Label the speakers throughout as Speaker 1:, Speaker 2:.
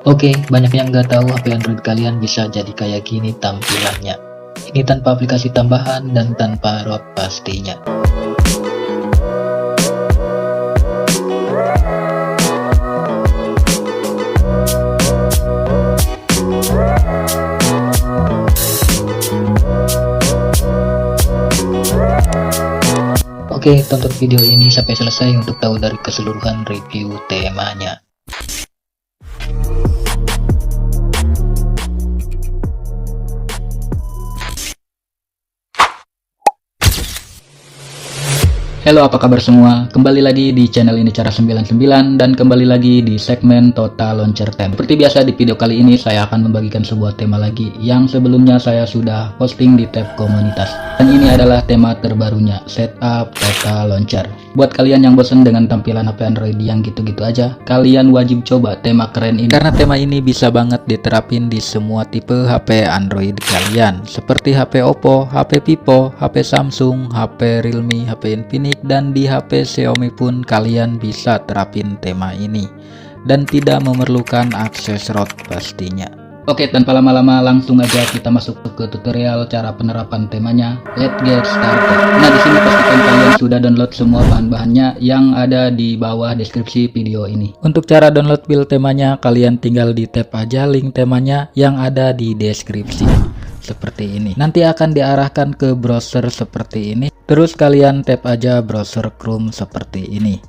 Speaker 1: Oke, banyak yang nggak tahu HP Android kalian bisa jadi kayak gini tampilannya. Ini tanpa aplikasi tambahan dan tanpa ROM pastinya. Oke, tonton video ini sampai selesai untuk tahu dari keseluruhan review temanya. Halo, apa kabar semua? Kembali lagi di channel ini Cara 99 dan kembali lagi di segmen Total Launcher Time. Seperti biasa di video kali ini saya akan membagikan sebuah tema lagi yang sebelumnya saya sudah posting di tab komunitas. Dan ini adalah tema terbarunya, Setup Total Launcher. Buat kalian yang bosan dengan tampilan HP Android yang gitu-gitu aja, kalian wajib coba tema keren ini. Karena tema ini bisa banget diterapin di semua tipe HP Android kalian, seperti HP Oppo, HP Vivo, HP Samsung, HP Realme, HP Infinix, dan di HP Xiaomi pun kalian bisa terapin tema ini dan tidak memerlukan akses ROT pastinya. Oke, tanpa lama-lama langsung aja kita masuk ke tutorial cara penerapan temanya. Let's get started. Nah, di sini pastikan kalian sudah download semua bahan-bahannya yang ada di bawah deskripsi video ini. Untuk cara download build temanya, kalian tinggal di tap aja link temanya yang ada di deskripsi. Seperti ini. Nanti akan diarahkan ke browser seperti ini. Terus kalian tap aja browser Chrome seperti ini.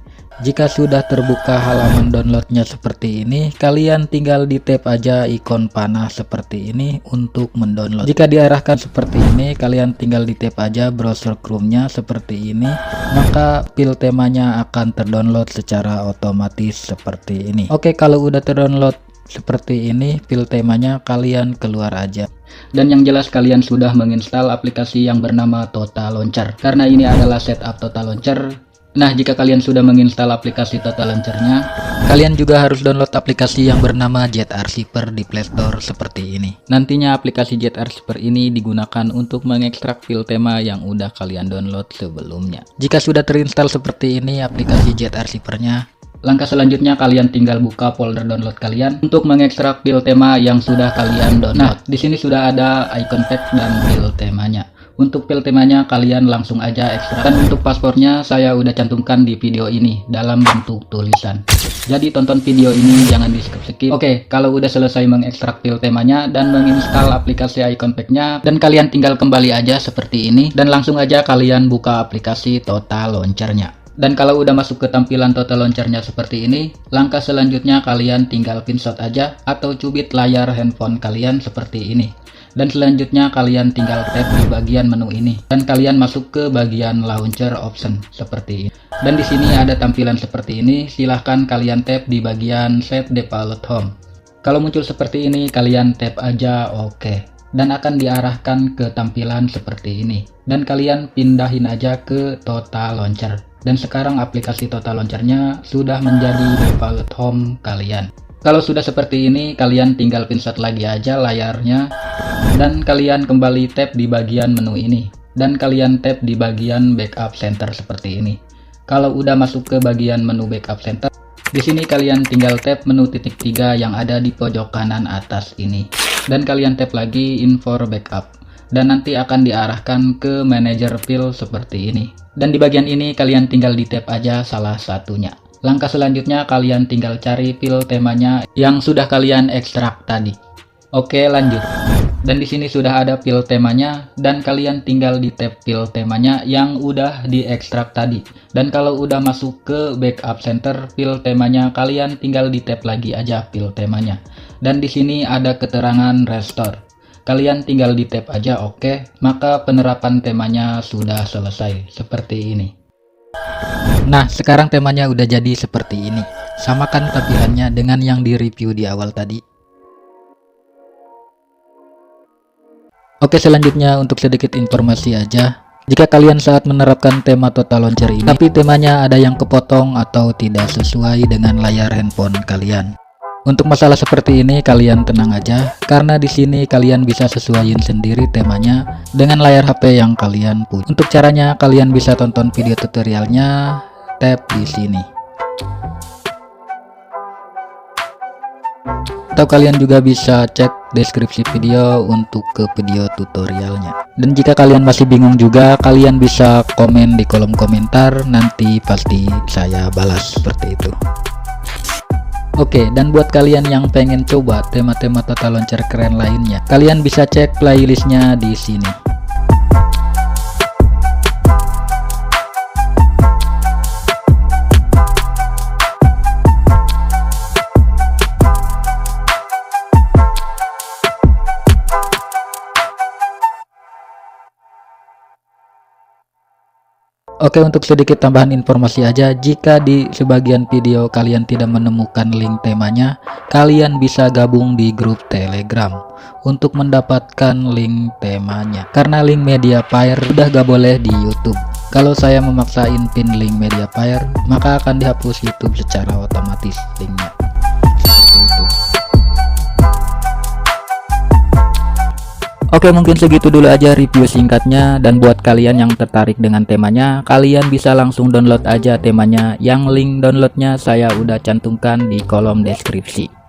Speaker 1: Jika sudah terbuka halaman downloadnya seperti ini, kalian tinggal di tap aja ikon panah seperti ini untuk mendownload. Jika diarahkan seperti ini, kalian tinggal di tap aja browser Chrome-nya seperti ini, maka file temanya akan terdownload secara otomatis seperti ini. Oke, kalau udah terdownload seperti ini file temanya, kalian keluar aja. Dan yang jelas kalian sudah menginstal aplikasi yang bernama Total Launcher, karena ini adalah setup Total Launcher. Nah, jika kalian sudah menginstal aplikasi Total Launcher-nya, kalian juga harus download aplikasi yang bernama Jet Archiver di Play Store seperti ini. Nantinya aplikasi Jet Archiver ini digunakan untuk mengekstrak file tema yang udah kalian download sebelumnya. Jika sudah terinstall seperti ini aplikasi Jet Archiver-nya, langkah selanjutnya kalian tinggal buka folder download kalian untuk mengekstrak file tema yang sudah kalian download. Nah, di sini sudah ada icon tag dan file temanya. Untuk file temanya kalian langsung aja ekstrak. Dan untuk paspornya saya udah cantumkan di video ini dalam bentuk tulisan. Jadi tonton video ini jangan di skip-skip. Oke, kalau udah selesai mengekstrak file temanya dan menginstal aplikasi icon pack-nya, dan kalian tinggal kembali aja seperti ini dan langsung aja kalian buka aplikasi Total Launcher-nya. Dan kalau udah masuk ke tampilan Total Launcher-nya seperti ini, langkah selanjutnya kalian tinggal pinshot aja atau cubit layar handphone kalian seperti ini. Dan selanjutnya kalian tinggal tap di bagian menu ini dan kalian masuk ke bagian launcher option seperti ini. Dan di sini ada tampilan seperti ini, silahkan kalian tap di bagian set default home. Kalau muncul seperti ini kalian tap aja OK dan akan diarahkan ke tampilan seperti ini. Dan kalian pindahin aja ke Total Launcher. Dan sekarang aplikasi Total Launcher-nya sudah menjadi default home kalian. Kalau sudah seperti ini, kalian tinggal pinshot lagi aja layarnya dan kalian kembali tap di bagian menu ini dan kalian tap di bagian backup center seperti ini. Kalau udah masuk ke bagian menu backup center, di sini kalian tinggal tap menu titik 3 yang ada di pojok kanan atas ini dan kalian tap lagi info backup dan nanti akan diarahkan ke manager file seperti ini. Dan di bagian ini kalian tinggal di tap aja salah satunya. Langkah selanjutnya kalian tinggal cari file temanya yang sudah kalian ekstrak tadi. Oke, lanjut. Dan di sini sudah ada file temanya dan kalian tinggal di tab file temanya yang udah diekstrak tadi. Dan kalau udah masuk ke backup center file temanya, kalian tinggal di tab lagi aja file temanya. Dan di sini ada keterangan restore. Kalian tinggal di tab aja oke, maka penerapan temanya sudah selesai seperti ini. Nah, sekarang temanya udah jadi seperti ini. Samakan tampilannya dengan yang di review di awal tadi. Oke, selanjutnya untuk sedikit informasi aja. Jika kalian saat menerapkan tema Total Launcher ini, tapi temanya ada yang kepotong atau tidak sesuai dengan layar handphone kalian. Untuk masalah seperti ini kalian tenang aja, karena di sini kalian bisa sesuaiin sendiri temanya dengan layar HP yang kalian punya. Untuk caranya kalian bisa tonton video tutorialnya, tap di sini. Atau kalian juga bisa cek deskripsi video untuk ke video tutorialnya. Dan jika kalian masih bingung juga, kalian bisa komen di kolom komentar, nanti pasti saya balas seperti itu. Oke, dan buat kalian yang pengen coba tema-tema tata launcher keren lainnya, kalian bisa cek playlistnya di sini. Oke, untuk sedikit tambahan informasi aja, jika di sebagian video kalian tidak menemukan link temanya, kalian bisa gabung di grup Telegram untuk mendapatkan link temanya. Karena link Mediafire udah gak boleh di YouTube. Kalau saya memaksain pin link Mediafire, maka akan dihapus YouTube secara otomatis linknya. Seperti itu. Oke, mungkin segitu dulu aja review singkatnya, dan buat kalian yang tertarik dengan temanya, kalian bisa langsung download aja temanya, yang link downloadnya saya udah cantumkan di kolom deskripsi.